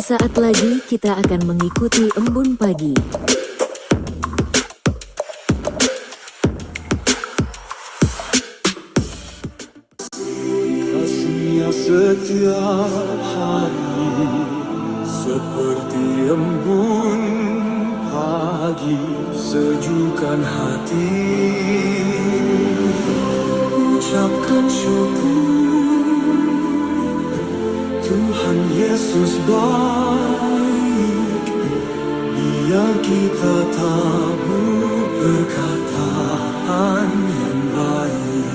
Sesaat lagi kita akan mengikuti embun pagi. Kasihnya setiap hari seperti embun pagi, sejukkan hati, ucapkan syukur. Tuhan Yesus baik, biar kita tabur perkataan yang baik.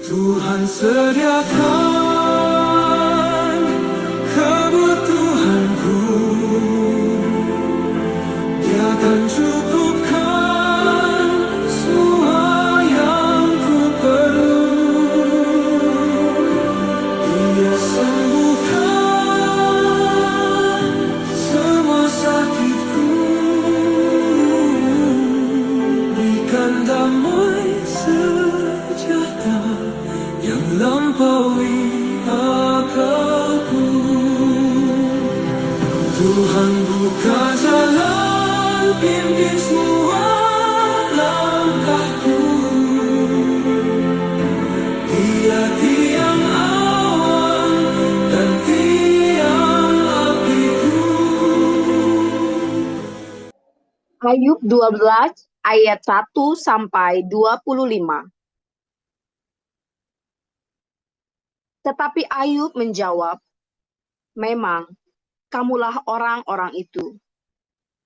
Tuhan sediakan kebutuhanku, Dia akan cukupkan semua yang ku perlu. Dia sembuhkan semua sakitku, berikan damai sejahtera yang lampaui akalku. Tuhan buka jalan, pimpin semua langkahku. Dia tiang awan dan tiang apiku. Ayub 12 ayat 1 sampai 25. Tetapi Ayub menjawab, "Memang kamulah orang-orang itu,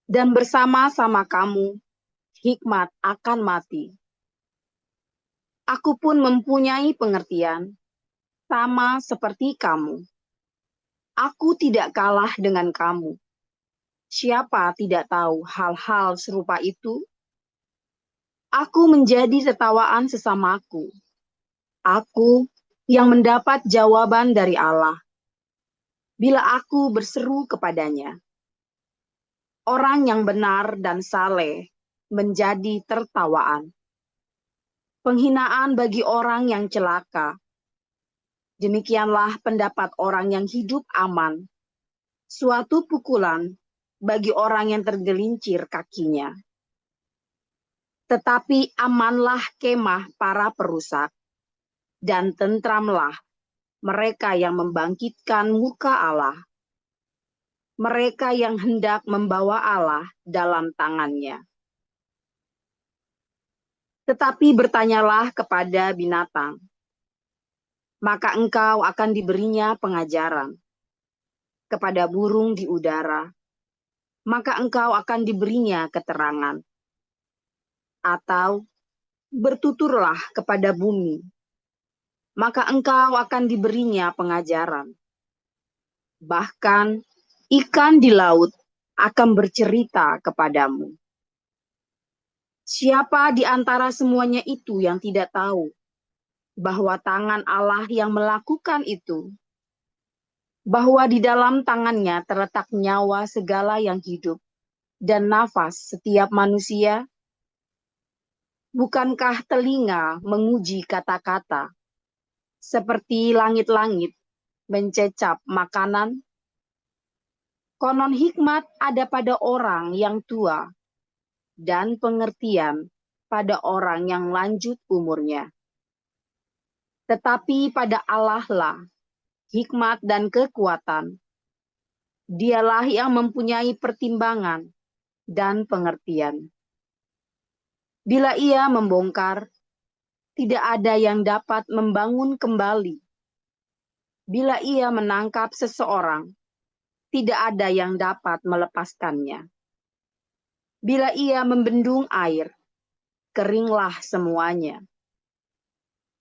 dan bersama-sama kamu hikmat akan mati. Aku pun mempunyai pengertian, sama seperti kamu. Aku tidak kalah dengan kamu. Siapa tidak tahu hal-hal serupa itu? Aku menjadi tertawaan sesamaku. Aku yang mendapat jawaban dari Allah bila aku berseru kepadanya. Orang yang benar dan saleh menjadi tertawaan. Penghinaan bagi orang yang celaka. Demikianlah pendapat orang yang hidup aman. Suatu pukulan bagi orang yang tergelincir kakinya. Tetapi amanlah kemah para perusak, dan tentramlah mereka yang membangkitkan muka Allah. Mereka yang hendak membawa Allah dalam tangannya. Tetapi bertanyalah kepada binatang, maka engkau akan diberinya pengajaran. Kepada burung di udara, maka engkau akan diberinya keterangan. Atau bertuturlah kepada bumi, maka engkau akan diberinya pengajaran. Bahkan ikan di laut akan bercerita kepadamu. Siapa di antara semuanya itu yang tidak tahu bahwa tangan Allah yang melakukan itu, bahwa di dalam tangannya terletak nyawa segala yang hidup dan nafas setiap manusia? Bukankah telinga menguji kata-kata, seperti langit-langit mencecap makanan? Konon hikmat ada pada orang yang tua, dan pengertian pada orang yang lanjut umurnya. Tetapi pada Allah lah hikmat dan kekuatan. Dialah yang mempunyai pertimbangan dan pengertian. Bila Ia membongkar, tidak ada yang dapat membangun kembali. Bila Ia menangkap seseorang, tidak ada yang dapat melepaskannya. Bila Ia membendung air, keringlah semuanya.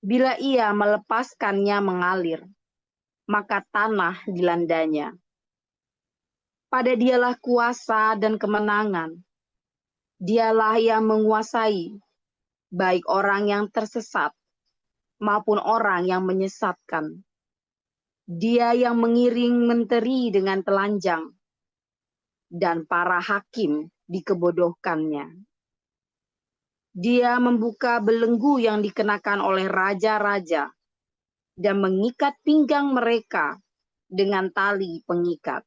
Bila Ia melepaskannya mengalir, maka tanah dilandanya. Pada Dialah kuasa dan kemenangan. Dialah yang menguasai, baik orang yang tersesat maupun orang yang menyesatkan. Dia yang mengiring menteri dengan telanjang, dan para hakim dikebodohkannya. Dia membuka belenggu yang dikenakan oleh raja-raja dan mengikat pinggang mereka dengan tali pengikat.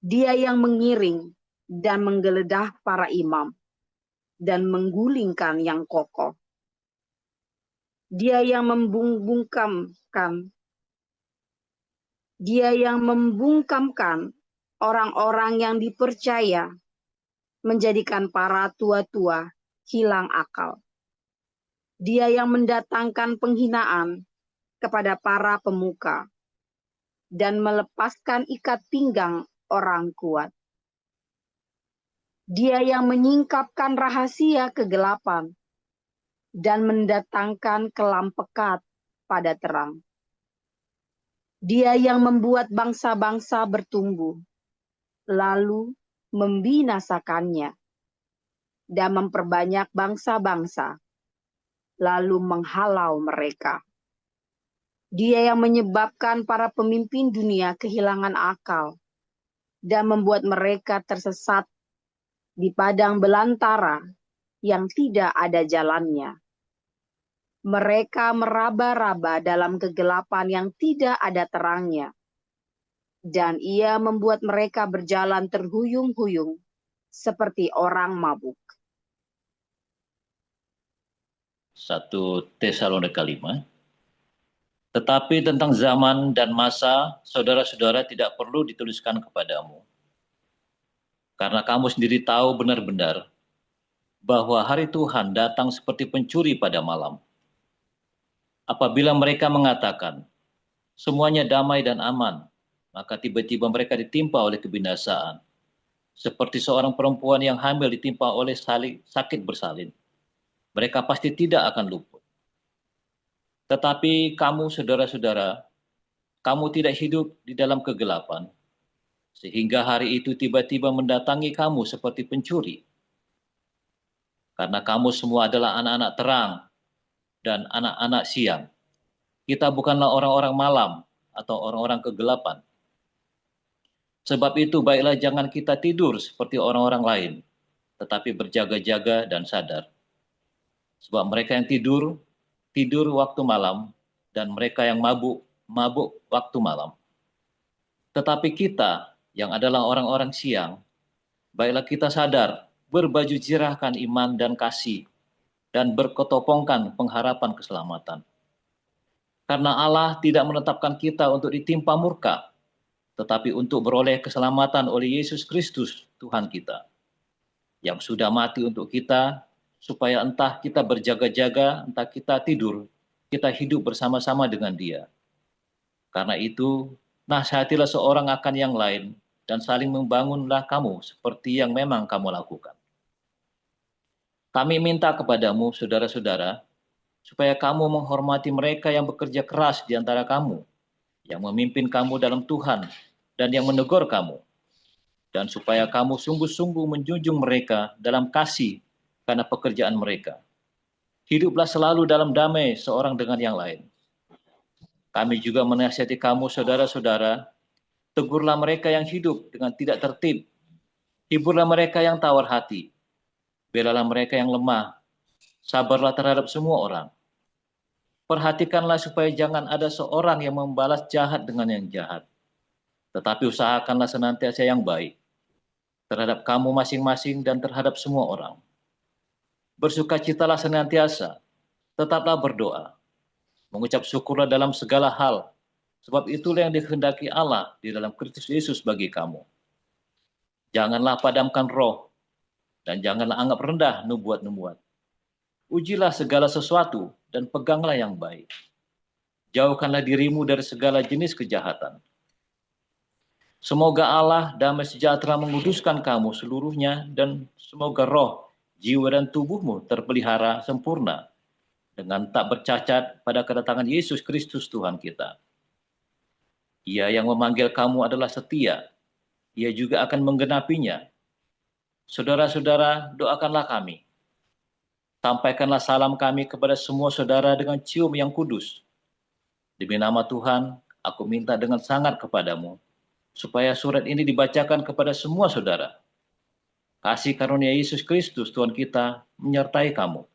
Dia yang mengiring dan menggeledah para imam dan menggulingkan yang kokoh. Dia yang membungkamkan orang-orang yang dipercaya, menjadikan para tua-tua hilang akal. Dia yang mendatangkan penghinaan kepada para pemuka dan melepaskan ikat pinggang orang kuat. Dia yang menyingkapkan rahasia kegelapan dan mendatangkan kelam pekat pada terang. Dia yang membuat bangsa-bangsa bertumbuh, lalu membinasakannya, dan memperbanyak bangsa-bangsa, lalu menghalau mereka. Dia yang menyebabkan para pemimpin dunia kehilangan akal dan membuat mereka tersesat di padang belantara yang tidak ada jalannya. Mereka meraba-raba dalam kegelapan yang tidak ada terangnya, dan ia membuat mereka berjalan terhuyung-huyung seperti orang mabuk. 1 Tesalonika 5. Tetapi tentang zaman dan masa, saudara-saudara tidak perlu dituliskan kepadamu. Karena kamu sendiri tahu benar-benar bahwa hari Tuhan datang seperti pencuri pada malam. Apabila mereka mengatakan, semuanya damai dan aman, maka tiba-tiba mereka ditimpa oleh kebinasaan. Seperti seorang perempuan yang hamil ditimpa oleh sakit bersalin. Mereka pasti tidak akan luput. Tetapi kamu, saudara-saudara, kamu tidak hidup di dalam kegelapan, sehingga hari itu tiba-tiba mendatangi kamu seperti pencuri. Karena kamu semua adalah anak-anak terang dan anak-anak siang. Kita bukanlah orang-orang malam atau orang-orang kegelapan. Sebab itu baiklah jangan kita tidur seperti orang-orang lain, tetapi berjaga-jaga dan sadar. Sebab mereka yang tidur waktu malam, dan mereka yang mabuk waktu malam. Tetapi kita yang adalah orang-orang siang, baiklah kita sadar, berbaju zirahkan iman dan kasih, dan berketopongkan pengharapan keselamatan. Karena Allah tidak menetapkan kita untuk ditimpa murka, tetapi untuk beroleh keselamatan oleh Yesus Kristus Tuhan kita, yang sudah mati untuk kita, supaya entah kita berjaga-jaga, entah kita tidur, kita hidup bersama-sama dengan Dia. Karena itu, nasihatilah seorang akan yang lain, dan saling membangunlah kamu seperti yang memang kamu lakukan. Kami minta kepadamu, saudara-saudara, supaya kamu menghormati mereka yang bekerja keras di antara kamu, yang memimpin kamu dalam Tuhan, dan yang menegur kamu, dan supaya kamu sungguh-sungguh menjunjung mereka dalam kasih karena pekerjaan mereka. Hiduplah selalu dalam damai seorang dengan yang lain. Kami juga menasihati kamu, saudara-saudara, tegurlah mereka yang hidup dengan tidak tertib, hiburlah mereka yang tawar hati, belalah mereka yang lemah, sabarlah terhadap semua orang. Perhatikanlah supaya jangan ada seorang yang membalas jahat dengan yang jahat, tetapi usahakanlah senantiasa yang baik terhadap kamu masing-masing dan terhadap semua orang. Bersukacitalah senantiasa, tetaplah berdoa, mengucap syukurlah dalam segala hal, sebab itulah yang dikehendaki Allah di dalam Kristus Yesus bagi kamu. Janganlah padamkan roh, dan janganlah anggap rendah nubuat-nubuat. Ujilah segala sesuatu, dan peganglah yang baik. Jauhkanlah dirimu dari segala jenis kejahatan. Semoga Allah damai sejahtera menguduskan kamu seluruhnya, dan semoga roh, jiwa dan tubuhmu terpelihara sempurna dengan tak bercacat pada kedatangan Yesus Kristus Tuhan kita. Ia yang memanggil kamu adalah setia, ia juga akan menggenapinya. Saudara-saudara, doakanlah kami. Sampaikanlah salam kami kepada semua saudara dengan cium yang kudus. Demi nama Tuhan, aku minta dengan sangat kepadamu, supaya surat ini dibacakan kepada semua saudara. Kasih karunia Yesus Kristus Tuhan kita menyertai kamu.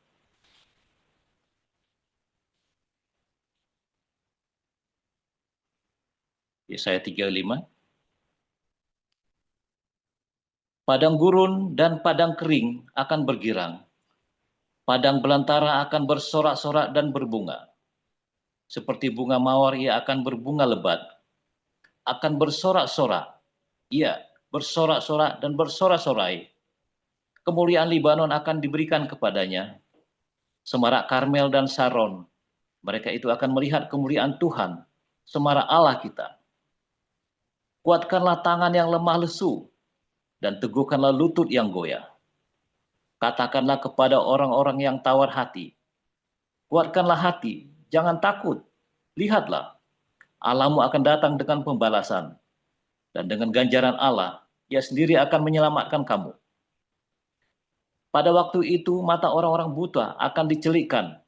Yesaya 35. Padang gurun dan padang kering akan bergirang. Padang belantara akan bersorak-sorak dan berbunga. Seperti bunga mawar ia akan berbunga lebat. Akan bersorak-sorak. Ia bersorak-sorak dan bersorak-sorai. Kemuliaan Libanon akan diberikan kepadanya. Semarak Karmel dan Saron. Mereka itu akan melihat kemuliaan Tuhan, semarak Allah kita. Kuatkanlah tangan yang lemah lesu, dan teguhkanlah lutut yang goyah. Katakanlah kepada orang-orang yang tawar hati, kuatkanlah hati, jangan takut. Lihatlah, Allahmu akan datang dengan pembalasan, dan dengan ganjaran Allah, Ia sendiri akan menyelamatkan kamu. Pada waktu itu, mata orang-orang buta akan dicelikkan,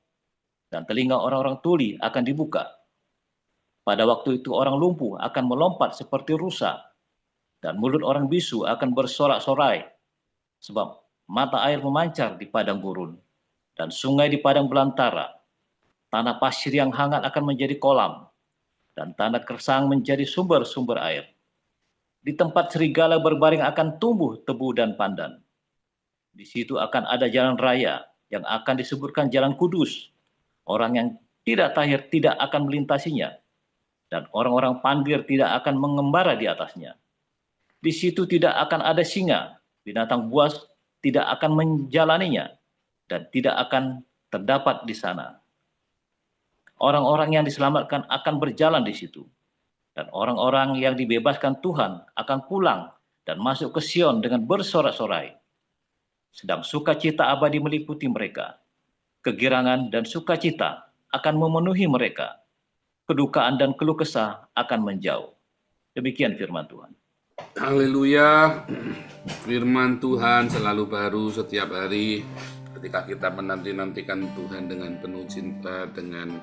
dan telinga orang-orang tuli akan dibuka. Pada waktu itu orang lumpuh akan melompat seperti rusa, dan mulut orang bisu akan bersorak-sorai, sebab mata air memancar di padang gurun, dan sungai di padang belantara. Tanah pasir yang hangat akan menjadi kolam, dan tanah kersang menjadi sumber-sumber air. Di tempat serigala berbaring akan tumbuh tebu dan pandan. Di situ akan ada jalan raya yang akan disebutkan jalan kudus. Orang yang tidak tahir tidak akan melintasinya, dan orang-orang pandir tidak akan mengembara di atasnya. Di situ tidak akan ada singa, binatang buas tidak akan menjalaninya, dan tidak akan terdapat di sana. Orang-orang yang diselamatkan akan berjalan di situ, dan orang-orang yang dibebaskan Tuhan akan pulang dan masuk ke Sion dengan bersorak-sorai. Sedang sukacita abadi meliputi mereka. Kegirangan dan sukacita akan memenuhi mereka. Kedukaan dan keluh kesah akan menjauh. Demikian firman Tuhan. Haleluya. Firman Tuhan selalu baru setiap hari ketika kita menanti-nantikan Tuhan dengan penuh cinta, dengan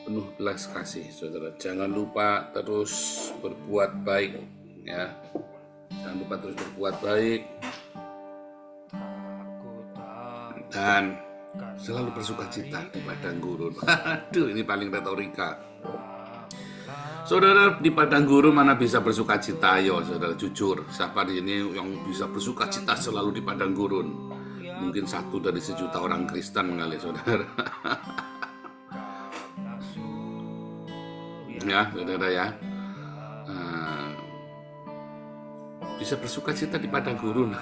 penuh belas kasih. Saudara, jangan lupa terus berbuat baik, ya. Jangan lupa terus berbuat baik dan selalu bersukacita di padang gurun. Aduh, ini paling retorika. Saudara, di padang gurun mana bisa bersukacita? Ayo, saudara, jujur. Siapa di sini yang bisa bersukacita selalu di padang gurun? Mungkin 1 dari 1 juta orang Kristen kali, saudara. Ya, saudara ya. Bisa bersukacita di padang gurun.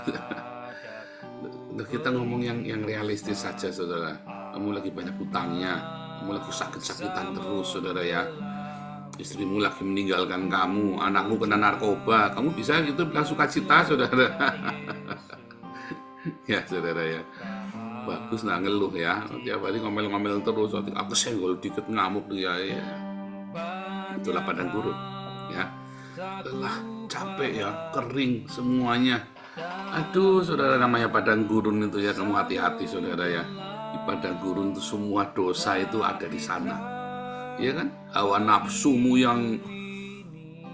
Kita ngomong yang realistis saja, saudara. Kamu lagi banyak hutangnya, kamu lagi sakit-sakitan terus, saudara ya. Istrimu lagi meninggalkan kamu, anakmu kena narkoba, kamu bisa gitu bilang sukacita, saudara. Ya, saudara ya. Bagus nggak ngeluh ya. Tiap hari ngomel-ngomel terus, aku senggol dikit ngamuk ya. Itulah padang gurun, ya. Lelah, capek ya, kering semuanya. Aduh, saudara, namanya padang gurun itu ya, kamu hati-hati, saudara ya. Di padang gurun itu semua dosa itu ada di sana, ya kan? Hawa nafsumu yang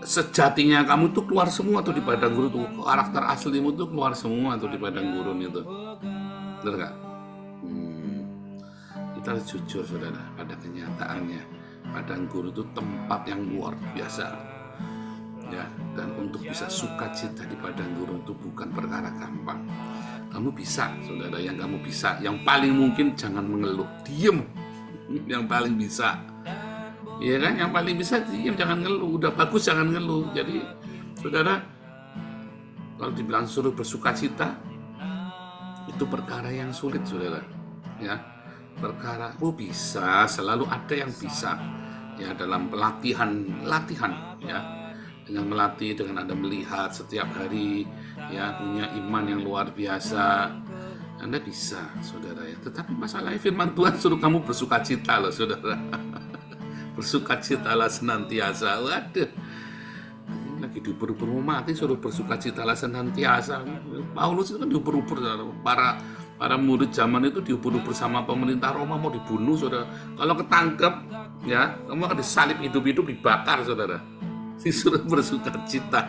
sejatinya kamu tuh keluar semua tuh di padang gurun tuh. Karakter aslimu tuh keluar semua tuh di padang gurun itu. Benar nggak? Kita harus jujur, saudara, pada kenyataannya. Padang gurun itu tempat yang luar biasa. Ya, dan untuk bisa sukacita di padang gurun itu bukan perkara gampang. Kamu bisa, saudara, yang kamu bisa. Yang paling mungkin jangan mengeluh, diem. Yang paling bisa, ya kan? Yang paling bisa diem, jangan ngeluh. Udah bagus jangan ngeluh. Jadi, saudara, kalau dibilang suruh bersukacita, itu perkara yang sulit, saudara. Ya, perkara, bisa, selalu ada yang bisa. Ya, dalam latihan, ya. Dengan melatih, dengan Anda melihat setiap hari, ya, punya iman yang luar biasa, Anda bisa, saudara ya. Tetapi masalahnya firman Tuhan suruh kamu bersukacita loh, saudara. Bersukacitalah senantiasa. Waduh, lagi diuber-uber mau mati, suruh bersukacitalah senantiasa. Paulus itu kan diuber-uber, para murid zaman itu diuber-uber sama pemerintah Roma, mau dibunuh, saudara. Kalau ketangkep, ya, kamu akan disalib hidup-hidup, dibakar, saudara. Disuruh bersukacita.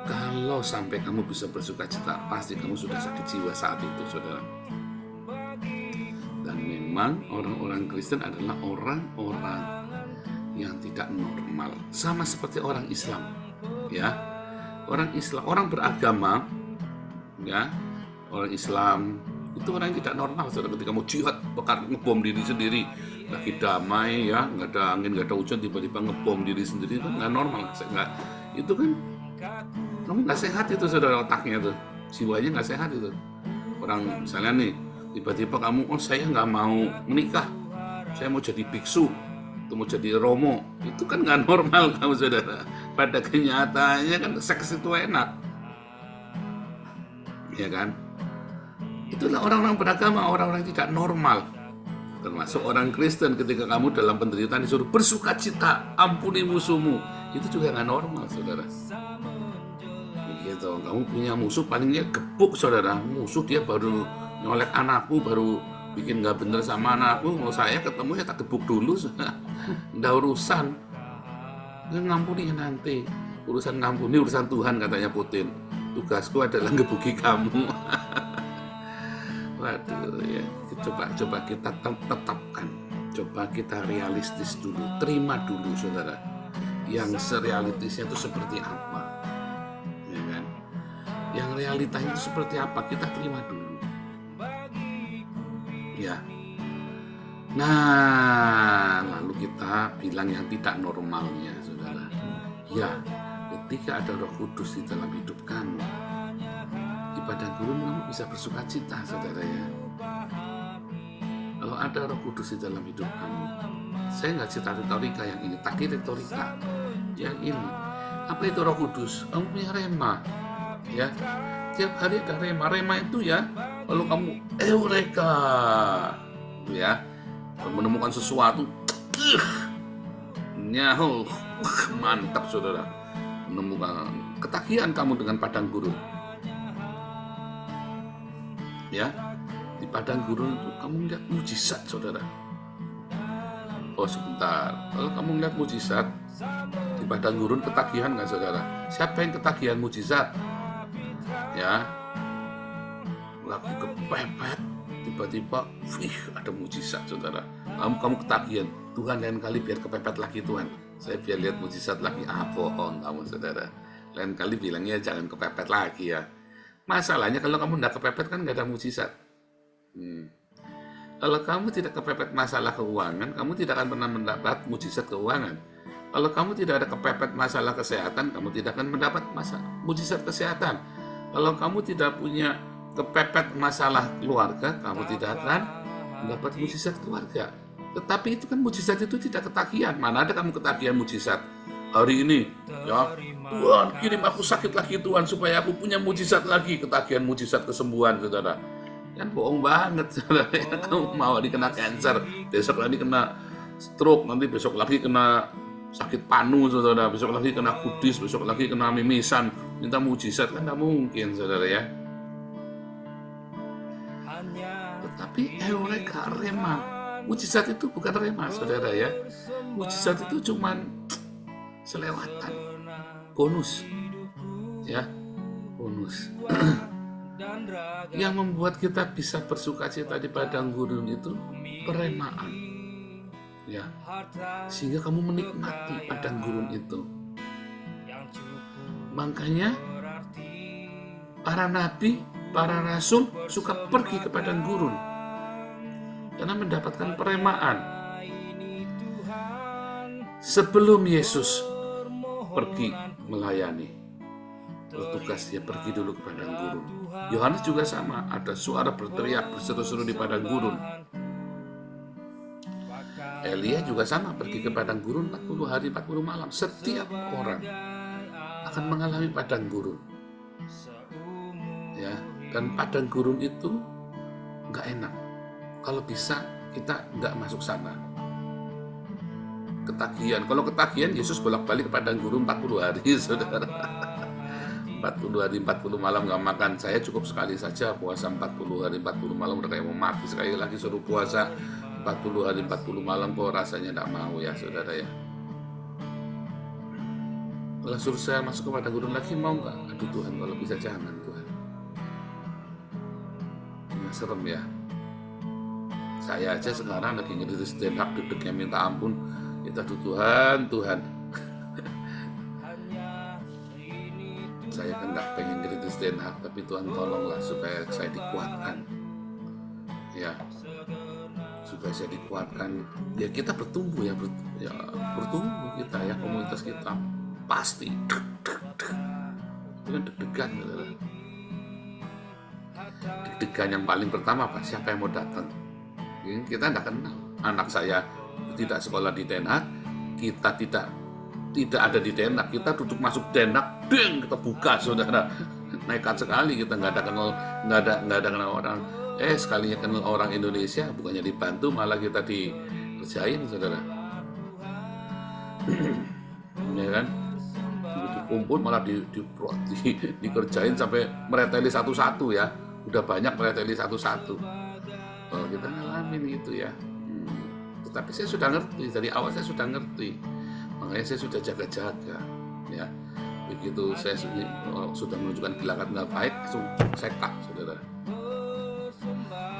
Kalau sampai kamu bisa bersukacita, pasti kamu sudah sakit jiwa saat itu, saudara. Dan memang orang-orang Kristen adalah orang-orang yang tidak normal, sama seperti orang Islam, ya. Orang Islam, orang beragama, ya, orang Islam itu orang yang tidak normal. Saudara, ketika mau jihad, bakar ngebom diri sendiri, lagi damai, ya, nggak ada angin, nggak ada hujan, tiba-tiba ngebom diri sendiri, itu nggak normal. Itu kan kamu nggak sehat itu, saudara, otaknya itu, jiwanya nggak sehat itu. Orang misalnya nih, tiba-tiba kamu, oh saya nggak mau menikah, saya mau jadi biksu, itu mau jadi romo, itu kan nggak normal kamu, saudara. Pada kenyataannya kan seks itu enak, ya kan? Itulah orang-orang beragama, orang-orang tidak normal. Termasuk orang Kristen, ketika kamu dalam penderitaan disuruh bersukacita, ampuni musuhmu, itu juga nggak normal, saudara. Gitu, kamu punya musuh palingnya gebuk, saudara. Musuh dia baru nyolek anakmu, baru bikin nggak bener sama anakmu, mau saya ketemu ya tak gebuk dulu, nggak urusan. Ngampuni nanti, urusan ngampuni urusan Tuhan, katanya Putin. Tugasku adalah ngebuki kamu. Waduh, ya. Coba kita tetapkan, coba kita realistis dulu, terima dulu, saudara. Yang serealistisnya itu seperti apa, ya kan? Yang realitanya itu seperti apa, kita terima dulu, ya. Nah, lalu kita bilang yang tidak normalnya, saudara. Ya, ketika ada Roh Kudus di dalam hidup kamu, di padang gurun kamu bisa bersukacita, saudara, ya. Kalau ada Roh Kudus di dalam hidup kamu, saya nggak cerita retorika yang ini, tapi retorika yang ini. Apa itu Roh Kudus? Kamu punya rema, ya. Tiap hari ada rema. Rema itu ya, kalau kamu eureka, ya, menemukan sesuatu, nyahu, mantap, saudara. Menemukan ketagihan kamu dengan padang gurun, ya. Di padang gurun itu kamu melihat mujizat, saudara. Oh sebentar, kalau kamu melihat mujizat di padang gurun, ketagihan nggak, saudara? Siapa yang ketagihan mujizat? Ya, lagi kepepet, tiba-tiba, ada mujizat, saudara. Kamu ketagihan, Tuhan lain kali biar kepepet lagi, Tuhan. Saya biar lihat mujizat lagi. Bohong kamu, saudara. Lain kali bilangnya jangan kepepet lagi, ya. Masalahnya kalau kamu nggak kepepet kan nggak ada mujizat. Kalau kamu tidak kepepet masalah keuangan, kamu tidak akan pernah mendapat mujizat keuangan. Kalau kamu tidak ada kepepet masalah kesehatan, kamu tidak akan mendapat mujizat kesehatan. Kalau kamu tidak punya kepepet masalah keluarga, kamu tidak akan mendapat mujizat keluarga. Tetapi itu kan mujizat itu tidak ketagihan. Mana ada kamu ketagihan mujizat hari ini, ya Tuhan kirim aku sakit lagi, Tuhan, supaya aku punya mujizat lagi, ketagihan mujizat kesembuhan, saudara. Kan bohong banget, saudara. Kamu mau dikena cancer, besok lagi kena stroke, nanti besok lagi kena sakit panu, saudara, besok lagi kena kudis, besok lagi kena mimisan, minta mujizat, kan tidak mungkin, saudara, ya. Tetapi eureka, rema, mujizat itu bukan rema, saudara, ya. Mujizat itu cuman selewatan, bonus, ya, bonus. Yang membuat kita bisa bersukacita di padang gurun itu peremaan, ya, sehingga kamu menikmati padang gurun itu. Makanya para nabi, para rasul suka pergi ke padang gurun karena mendapatkan peremaan. Sebelum Yesus pergi melayani, bertugas dia pergi dulu ke padang gurun. Yohanes juga sama, ada suara berteriak berseru-seru di padang gurun. Elia juga sama, pergi ke padang gurun 40 hari 40 malam. Setiap orang akan mengalami padang gurun, ya. Dan padang gurun itu nggak enak. Kalau bisa kita nggak masuk sana. Ketagihan, kalau ketagihan Yesus bolak-balik ke padang gurun 40 hari, saudara. 40 hari 40 malam nggak makan. Saya cukup sekali saja puasa 40 hari 40 malam, udah kayak mau mati. Sekali lagi suruh puasa 40 hari 40 malam kok rasanya nggak mau, ya, saudara, ya. Kalau suruh saya masuk ke padang gurun lagi, mau nggak? Aduh Tuhan, kalau bisa jangan, Tuhan. Ini serem, ya. Saya aja sekarang lagi ngelirik stand up, deg-degnya minta ampun. Kita tuh Tuhan. Saya kan nggak pengen kritis Den Haag, tapi Tuhan tolonglah supaya saya dikuatkan. Ya, supaya saya dikuatkan. Ya kita bertumbuh ya, bertumbuh kita ya, komunitas kita pasti. Itu kan deg-degan. Deg-degan yang paling pertama apa? Siapa yang mau datang? Kita nggak kenal. Anak saya tidak sekolah di Den Haag, kita tidak ada di Den Haag, kita duduk masuk Den Haag, ding, kita buka saudara, nekat sekali, kita nggak ada kenal orang. Sekalinya kenal orang Indonesia, bukannya dibantu malah kita dikerjain saudara. Ya kan, dikumpul malah dikerjain sampai mereteli satu-satu ya, udah banyak mereteli satu-satu. Kita ngalamin gitu ya. Tetapi saya sudah ngerti, dari awal saya sudah ngerti, makanya saya sudah jaga-jaga ya. Begitu saya sudah menunjukkan gelagat nggak baik, langsung saya cut saudara.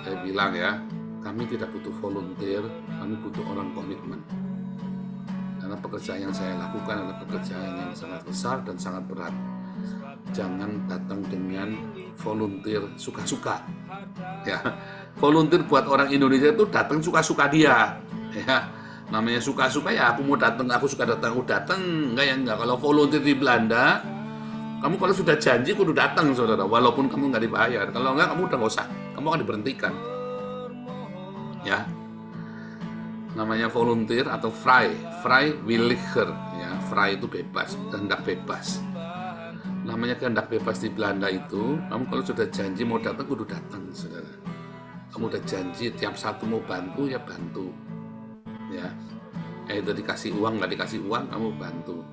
Saya bilang ya, kami tidak butuh volunteer, kami butuh orang komitmen. Karena pekerjaan yang saya lakukan adalah pekerjaan yang sangat besar dan sangat berat. Jangan datang dengan volunteer suka-suka ya. Volunteer buat orang Indonesia itu datang suka-suka dia ya. Namanya suka-suka ya, aku mau datang, aku suka datang, aku datang, enggak ya enggak. Kalau volunteer di Belanda, kamu kalau sudah janji kudu datang saudara, walaupun kamu nggak dibayar. Kalau enggak, kamu udah nggak usah, kamu akan diberhentikan ya. Namanya volunteer atau vrijwilliger ya. Vrij itu bebas, kehendak bebas. Namanya kehendak bebas di Belanda itu, kamu kalau sudah janji mau datang kudu datang saudara. Kamu udah janji tiap satu mau bantu ya bantu ya. Itu dikasih uang nggak dikasih uang kamu bantu.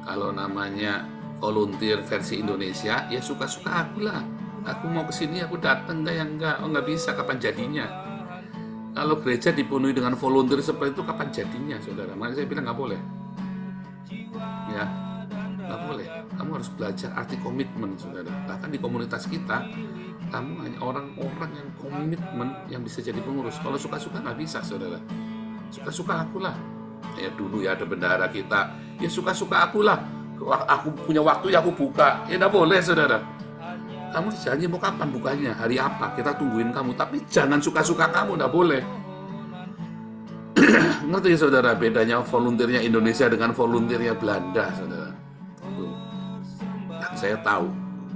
Kalau namanya volunteer versi Indonesia ya suka-suka aku lah. Aku mau kesini aku datang nggak ya enggak. Oh nggak bisa, kapan jadinya? Kalau gereja dipenuhi dengan volunteer seperti itu kapan jadinya saudara? Makanya saya bilang nggak boleh ya, nggak boleh. Kamu harus belajar arti komitmen saudara. Bahkan di komunitas kita, kamu hanya orang-orang yang komitmen yang bisa jadi pengurus. Kalau suka-suka nggak bisa saudara. Suka-suka akulah. Ya dulu ya ada bendahara kita, ya suka-suka akulah. Aku punya waktu ya aku buka. Ya nggak boleh saudara. Kamu janji mau kapan bukanya, hari apa, kita tungguin kamu. Tapi jangan suka-suka kamu, nggak boleh. Ngerti ya saudara bedanya volunteernya Indonesia dengan volunteernya Belanda saudara. Dan saya tahu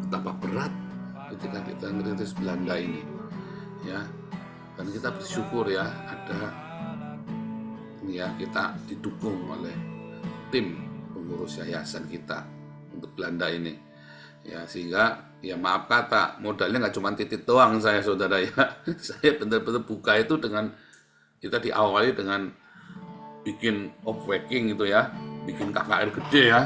betapa berat ketika kita ngerintis Belanda ini ya. Dan kita bersyukur ya ada ya, kita didukung oleh tim pengurus yayasan kita untuk Belanda ini ya, sehingga ya maaf kata modalnya nggak cuma titik doang saya saudara ya. Saya benar-benar buka itu dengan, kita diawali dengan bikin opwaking gitu ya, bikin KKR gede ya.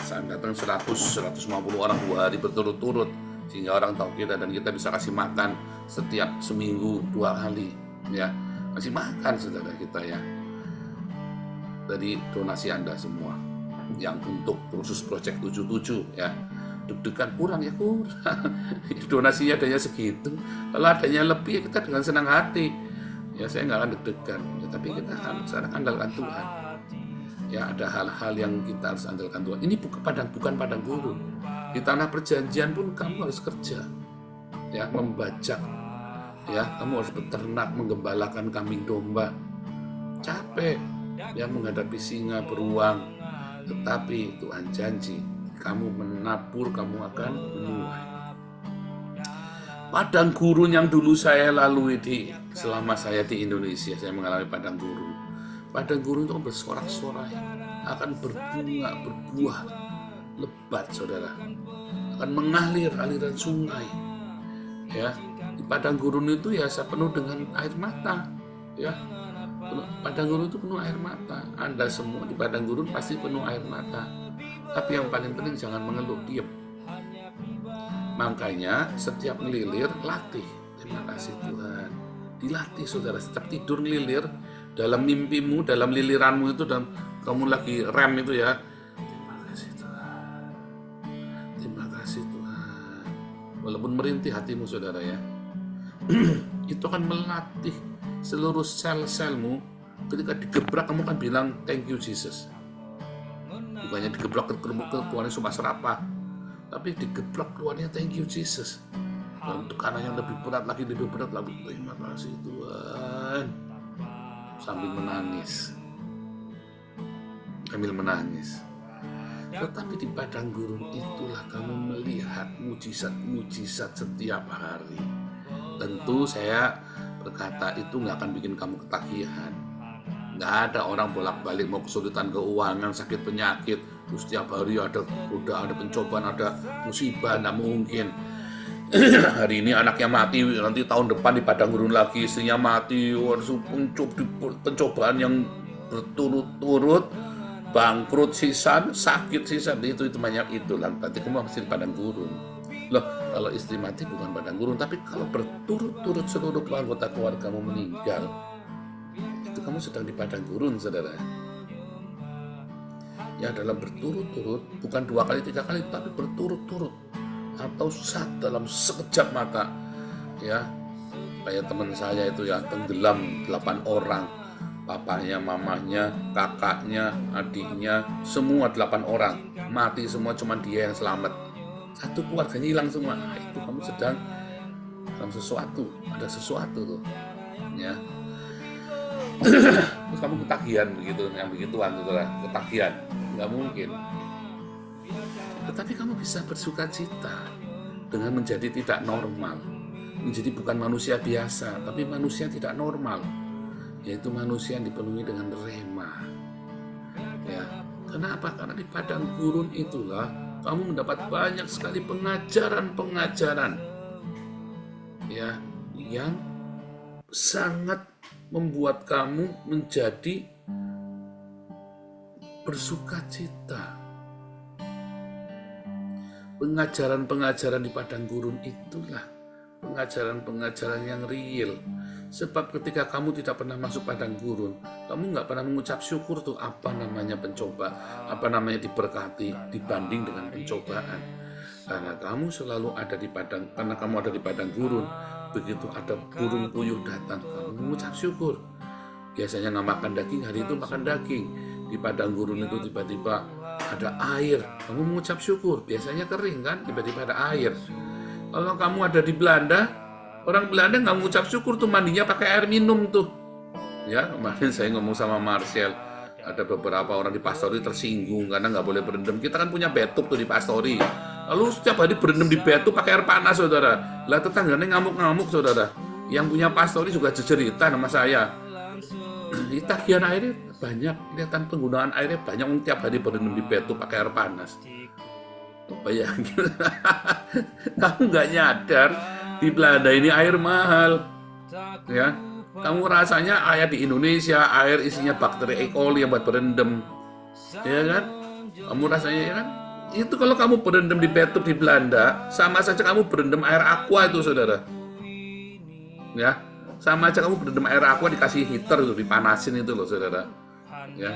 Saya datang 100-150 orang 2 hari berturut-turut, sehingga orang tahu kita dan kita bisa kasih makan setiap seminggu 2 kali ya, kasih makan saudara kita ya. Dari donasi Anda semua yang untuk khusus Project 77 ya. Deg-degan kurang ya kurang. Donasinya adanya segitu. Kalau adanya lebih ya kita dengan senang hati. Ya saya nggak akan deg-degan. Ya, tapi kita harus andalkan Tuhan. Ya ada hal-hal yang kita harus andalkan Tuhan. Ini bukan padang gurun. Di tanah perjanjian pun kamu harus kerja. Ya membajak. Ya kamu harus beternak, menggembalakan kambing domba. Capek. Ya menghadapi singa beruang. Tetapi Tuhan janji, kamu menabur, kamu akan menuai. Padang gurun yang dulu saya lalui selama saya di Indonesia, saya mengalami padang gurun. Padang gurun itu bersorak-sorai, akan berbunga, berbuah lebat, saudara. Akan mengalir aliran sungai. Ya, di padang gurun itu ya penuh dengan air mata. Ya, padang gurun itu penuh air mata. Anda semua di padang gurun pasti penuh air mata. Tapi yang paling penting jangan mengeluh, diam. Makanya setiap ngelilir latih. Terima kasih Tuhan. Dilatih saudara, setiap tidur ngelilir, dalam mimpimu, dalam liliranmu itu, dan kamu lagi rem itu ya. Terima kasih Tuhan. Terima kasih Tuhan. Walaupun merintih hatimu saudara ya. Itu akan melatih seluruh sel-selmu ketika digebrak kamu kan bilang thank you Jesus. Bukannya digebrak keluarnya cuma serapah, tapi digebrak keluarnya thank you Jesus. Dan untuk karena yang lebih berat lagi, terima kasih Tuhan, sambil menangis. Tetapi di padang gurun itulah kamu melihat mujizat-mujizat setiap hari. Tentu saya berkata itu nggak akan bikin kamu ketagihan. Nggak ada orang bolak-balik mau kesulitan keuangan, sakit penyakit, terus setiap hari ada pencobaan, ada musibah, nggak mungkin. Hari ini anaknya mati, nanti tahun depan di padang gurun lagi istrinya mati, pencobaan yang berturut-turut, bangkrut sisan, sakit sisan, itu banyak itulah. Berarti kamu masih di padang gurun. Loh, kalau istri mati bukan padang gurun, tapi kalau berturut-turut seluruh anggota keluargamu meninggal, itu kamu sedang di padang gurun, saudara. Ya, dalam berturut-turut, bukan 2 kali 3 kali, tapi berturut-turut atau dalam sekejap mata. Ya, kayak teman saya itu ya, tenggelam 8 orang. Papanya, mamanya, kakaknya, adiknya, semua 8 orang. Mati semua, cuma dia yang selamat. Satu keluarganya hilang semua. Nah, itu kamu sedang dalam sesuatu, ada sesuatu tuh. Ya. Terus kamu ketagihan begitu, yang begituan, saudara, ketagihan. Nggak mungkin. Tetapi kamu bisa bersuka cita dengan menjadi tidak normal, menjadi bukan manusia biasa, tapi manusia tidak normal, yaitu manusia yang dipenuhi dengan rema. Ya, kenapa? Karena di padang gurun itulah kamu mendapat banyak sekali pengajaran-pengajaran, ya, yang sangat membuat kamu menjadi bersuka cita. Pengajaran-pengajaran di padang gurun itulah pengajaran-pengajaran yang real. Sebab ketika kamu tidak pernah masuk padang gurun, kamu nggak pernah mengucap syukur tuh apa namanya pencoba, apa namanya diberkati dibanding dengan pencobaan. Karena kamu selalu ada di padang, karena kamu ada di padang gurun, begitu ada burung puyuh datang, kamu mengucap syukur. Biasanya nggak makan daging, hari itu makan daging. Di padang gurun itu tiba-tiba ada air, kamu mengucap syukur. Biasanya kering kan, tiba-tiba ada air. Kalau kamu ada di Belanda, orang Belanda nggak mengucap syukur tuh, mandinya pakai air minum tuh. Ya, kemarin saya ngomong sama Marcel, ada beberapa orang di Pastori tersinggung karena nggak boleh berendam. Kita kan punya bathtub tuh di Pastori. Lalu setiap hari berendam di bathtub pakai air panas, saudara. Lah tetangganya ngamuk-ngamuk, saudara. Yang punya Pastori juga cerita sama saya. Di tagihan airnya banyak, kelihatan penggunaan airnya banyak, tiap hari berendam di bathtub pakai air panas. Bayangin, kamu nggak nyadar di Belanda ini air mahal, ya. Kamu rasanya air di Indonesia air isinya bakteri E. coli yang buat berendam, ya kan? Kamu rasanya ya kan? Itu kalau kamu berendam di bathtub di Belanda, sama saja kamu berendam air aqua itu, saudara. Ya, sama aja kamu berendam air aqua dikasih heater itu, dipanasin itu loh, saudara. Ya,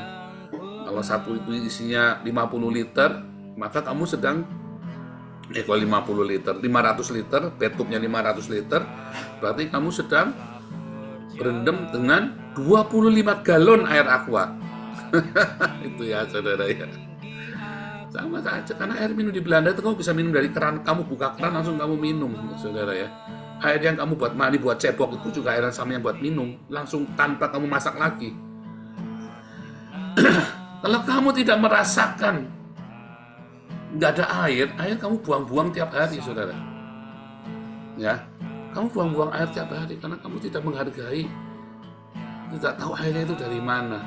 kalau satu itu isinya 50 liter, maka kamu sedang kalau 50 liter, 500 liter, bathtubnya 500 liter, berarti kamu sedang berendam dengan 25 galon air aqua. Itu ya, saudara ya. Sama saja, karena air minum di Belanda itu kamu bisa minum dari keran, kamu buka keran langsung kamu minum, saudara ya. Air yang kamu buat mandi, buat cebok itu juga air yang sama yang buat minum, langsung tanpa kamu masak lagi. Kalau kamu tidak merasakan nggak ada air kamu buang-buang tiap hari, saudara. Ya, kamu buang-buang air tiap hari karena kamu tidak menghargai, tidak tahu airnya itu dari mana.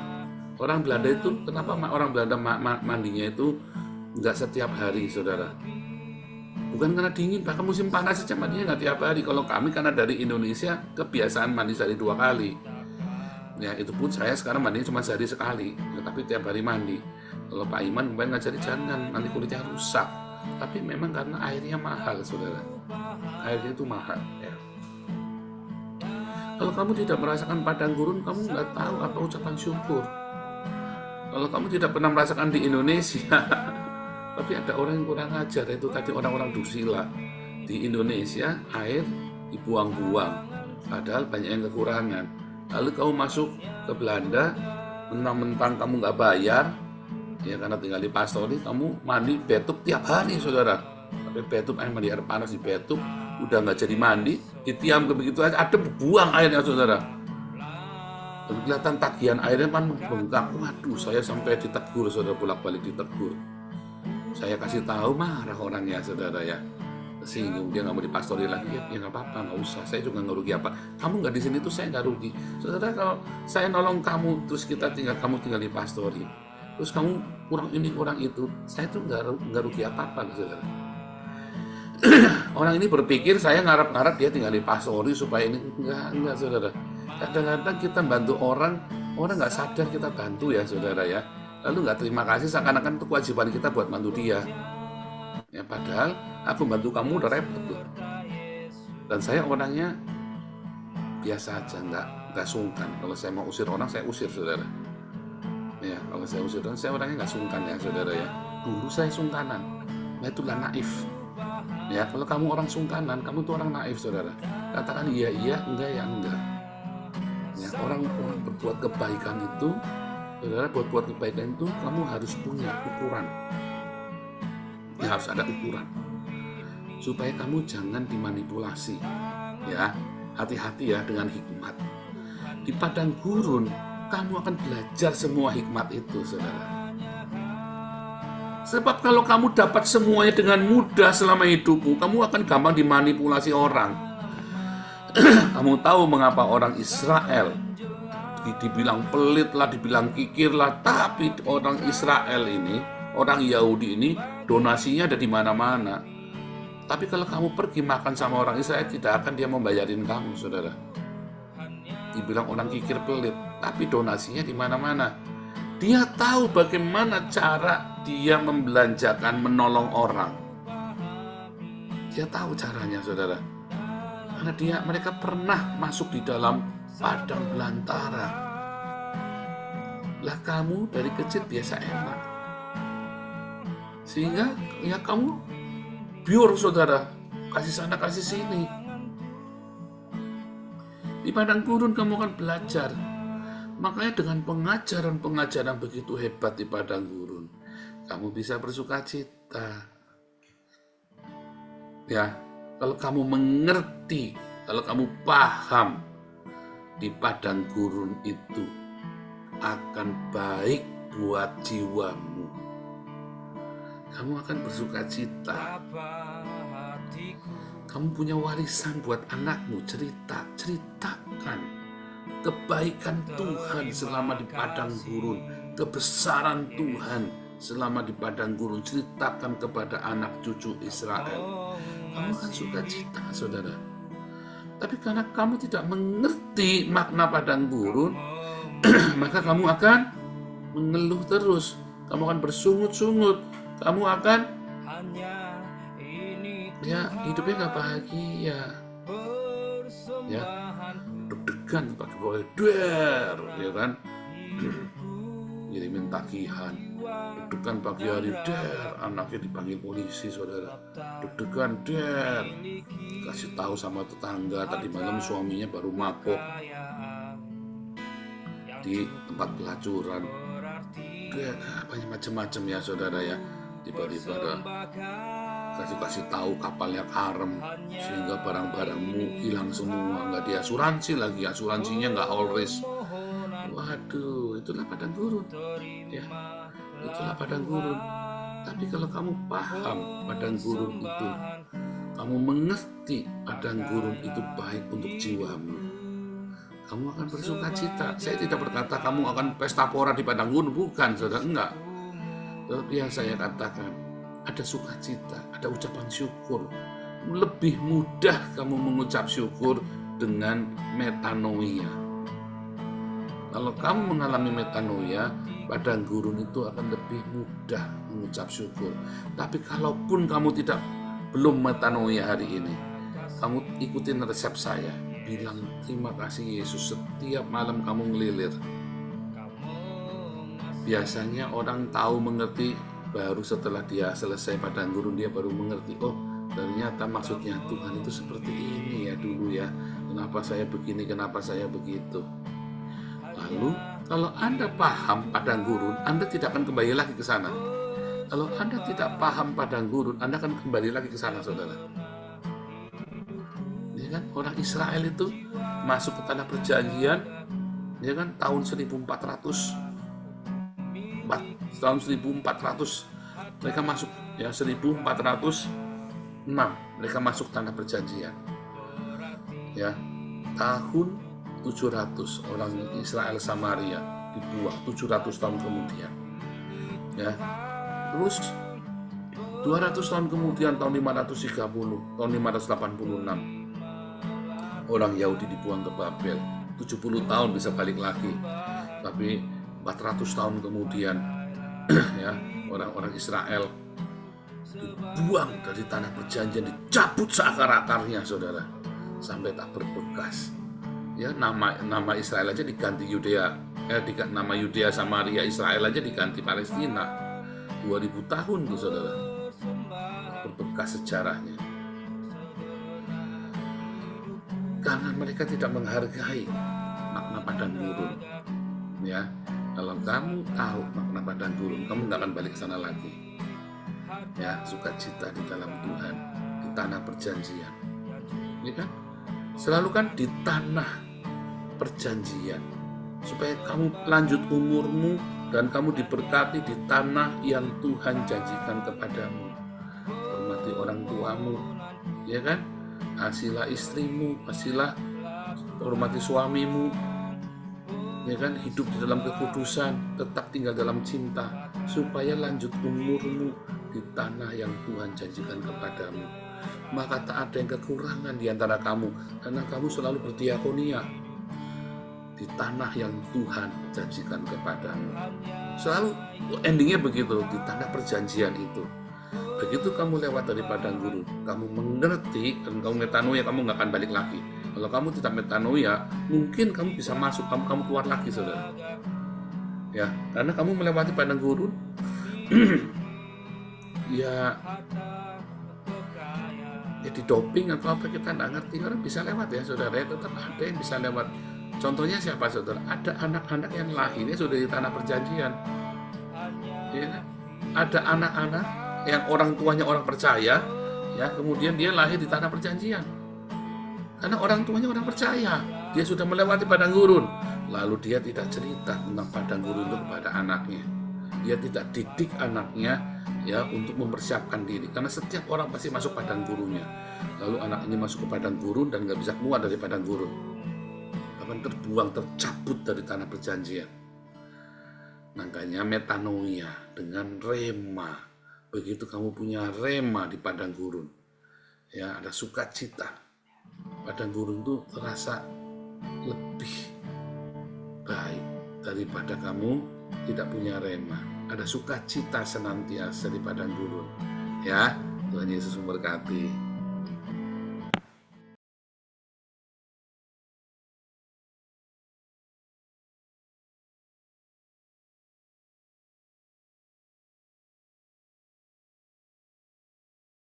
Orang Belanda itu, kenapa orang Belanda mandinya itu nggak setiap hari, saudara? Bukan karena dingin, bahkan musim panas saja mandinya nggak tiap hari. Kalau kami karena dari Indonesia kebiasaan mandi sehari 2 kali. Ya, itu pun saya sekarang mandinya cuma sehari sekali, ya, tapi tiap hari mandi. Kalau Pak Iman kemarin ngajari jangan, nanti kulitnya rusak. Tapi memang karena airnya mahal, saudara. Airnya itu mahal. Ya. Kalau kamu tidak merasakan padang gurun, kamu nggak tahu apa ucapan syukur. Kalau kamu tidak pernah merasakan di Indonesia, tapi ada orang yang kurang ajar, itu tadi orang-orang Dusila. Di Indonesia air dibuang-buang, padahal banyak yang kekurangan. lalu kamu masuk ke Belanda, mentang-mentang kamu nggak bayar, ya karena tinggal di pastori, kamu mandi bathtub tiap hari, saudara. Tapi bathtub, mandi air panas di bathtub, udah nggak jadi mandi, ditiam ke begitu aja, ada buang airnya, saudara. Dan kelihatan tagihan airnya kan bengkak. Waduh, saya sampai ditegur, saudara, bolak-balik ditegur. Saya kasih tahu, marah orangnya, saudara ya. Singgung, dia nggak mau dipastori lagi. Ya nggak apa-apa, nggak usah. Saya juga nggak rugi apa. Kamu nggak di sini tuh saya nggak rugi. Saudara, kalau saya nolong kamu, terus kamu tinggal di pastori, terus kamu kurang ini kurang itu, saya tuh nggak rugi apa-apa, saudara. Orang ini berpikir saya ngarap-ngarap dia tinggal di pastori supaya ini enggak, saudara. Kadang-kadang kita bantu orang nggak sadar kita bantu ya, saudara ya. Lalu nggak terima kasih, seakan-akan itu kewajiban kita buat bantu dia. Ya padahal aku bantu kamu udah repot tuh. Dan saya orangnya biasa aja, nggak sungkan. Kalau saya mau usir orang, saya usir, saudara. Ya kalau saya usir orang, saya orangnya nggak sungkan ya, saudara ya. Dulu saya sungkanan, nah itulah naif. Ya kalau kamu orang sungkanan, kamu tuh orang naif, saudara. Katakan iya, enggak ya enggak. Ya, orang berbuat kebaikan itu, saudara, buat kebaikan itu kamu harus punya ukuran. Ya, harus ada ukuran supaya kamu jangan dimanipulasi. Ya, hati-hati ya dengan hikmat. Di padang gurun kamu akan belajar semua hikmat itu, saudara. Sebab kalau kamu dapat semuanya dengan mudah selama hidupmu, kamu akan gampang dimanipulasi orang. Kamu tahu mengapa orang Israel dibilang pelit lah, dibilang kikir lah, tapi orang Israel ini, orang Yahudi ini, donasinya ada di mana-mana. Tapi kalau kamu pergi makan sama orang Israel, tidak akan dia membayarin kamu, saudara. Dibilang orang kikir pelit, tapi donasinya di mana-mana. Dia tahu bagaimana cara dia membelanjakan, menolong orang. Dia tahu caranya, saudara. Karena mereka pernah masuk di dalam padang belantara. Lah kamu dari kecil biasa enak. Sehingga ya kamu biur, saudara. Kasih sana, kasih sini. Di padang gurun kamu akan belajar. Makanya dengan pengajaran begitu hebat di padang gurun, kamu bisa bersukacita. Ya, kalau kamu mengerti, kalau kamu paham, di padang gurun itu akan baik buat jiwamu. Kamu akan bersukacita. Kamu punya warisan buat anakmu, ceritakan kebaikan Tuhan selama di padang gurun, kebesaran Tuhan selama di padang gurun. Ceritakan kepada anak cucu Israel. Kamu akan sukacita, saudara. Tapi karena kamu tidak mengerti makna padang gurun, maka kamu akan mengeluh terus. Kamu akan bersungut-sungut. Kamu akan hidupnya nggak bahagia. Ya, deg-degan pakai boy der, ya kan? Ngirimin tagihan, deg-degan pagi hari der, anaknya dipanggil polisi, saudara. Deg-degan der, kasih tahu sama tetangga tadi malam suaminya baru mabok di tempat pelacuran. Der, macam-macam ya, saudara ya. Tiba-tiba kasih tahu kapalnya karem sehingga barang-barangmu hilang semua, nggak diasuransi lagi, asuransinya nggak all risk. Waduh, itulah padang gurun, ya, itulah padang gurun. Tapi kalau kamu paham padang gurun itu, kamu mengerti padang gurun itu baik untuk jiwamu, kamu akan bersukacita. Saya tidak berkata kamu akan pesta pora di padang gurun, bukan, saudara, enggak. Tapi yang saya katakan, ada sukacita, ada ucapan syukur. Lebih mudah kamu mengucap syukur dengan metanoia. Kalau kamu mengalami metanoia, padang gurun itu akan lebih mudah mengucap syukur. Tapi kalaupun kamu belum metanoia hari ini, kamu ikutin resep saya. Bilang terima kasih Yesus setiap malam kamu ngelilir. Biasanya orang tahu mengerti baru setelah dia selesai padang gurun, dia baru mengerti, oh ternyata maksudnya Tuhan itu seperti ini ya dulu ya. Kenapa saya begini, kenapa saya begitu. Lalu kalau Anda paham padang gurun, Anda tidak akan kembali lagi ke sana. Kalau Anda tidak paham padang gurun, Anda akan kembali lagi ke sana, saudara. Ya kan, orang Israel itu masuk ke tanah perjanjian, ya kan, tahun 1400, tahun 1400 mereka masuk, ya 1406 mereka masuk tanah perjanjian. Ya, tahun 700 orang Israel Samaria dibuang 700 tahun kemudian. Ya. Terus 200 tahun kemudian tahun 530, tahun 586 orang Yahudi dibuang ke Babel. 70 tahun bisa balik lagi. Tapi 400 tahun kemudian ya, orang-orang Israel dibuang dari tanah perjanjian, dicabut seakar-akarnya, saudara, sampai tak berbekas. Ya, nama Israel aja diganti Yudea, nama Yudea Samaria Israel aja diganti Palestina. 2000 tahun tuh, saudara, berbekas sejarahnya. Karena mereka tidak menghargai makna padang gurun. Ya, kalau kamu tahu makna padang gurun, kamu nggak akan balik ke sana lagi. Ya, sukacita di dalam Tuhan, di tanah perjanjian. Ini kan selalu kan di tanah perjanjian, supaya kamu lanjut umurmu dan kamu diberkati di tanah yang Tuhan janjikan kepadamu. Hormati orang tuamu, ya kan? Asihilah istrimu, hormati suamimu, ya kan? Hidup di dalam kekudusan, tetap tinggal dalam cinta, supaya lanjut umurmu di tanah yang Tuhan janjikan kepadamu. Maka tak ada yang kekurangan di antara kamu, karena kamu selalu berdiakonia di tanah yang Tuhan janjikan kepadamu. Selalu endingnya begitu, di tanah perjanjian itu. Begitu kamu lewat dari padang gurun, kamu mengerti dan kamu metanoia, kamu nggak akan balik lagi. Kalau kamu tidak metanoia, mungkin kamu bisa masuk, kamu keluar lagi, saudara. Ya, karena kamu melewati padang gurun, ya di doping atau apa kita nggak ngerti, orang bisa lewat ya, saudara. Ya, tetap ada yang bisa lewat. Contohnya siapa, saudara? Ada anak-anak yang lahirnya sudah di tanah perjanjian. Ya, ada anak-anak yang orang tuanya orang percaya, ya, kemudian dia lahir di tanah perjanjian. Karena orang tuanya orang percaya, dia sudah melewati padang gurun. Lalu dia tidak cerita tentang padang gurun itu kepada anaknya. Dia tidak didik anaknya, ya, untuk mempersiapkan diri. Karena setiap orang pasti masuk padang gurunnya. Lalu anak ini masuk ke padang gurun dan nggak bisa keluar dari padang gurun. Bahkan terbuang, tercabut dari tanah perjanjian. Makanya metanoia dengan rema. Begitu kamu punya rema di padang gurun, ya, ada sukacita. Padang gurun itu terasa lebih baik daripada kamu tidak punya rema. Ada sukacita senantiasa di padang gurun. Ya, Tuhan Yesus memberkati.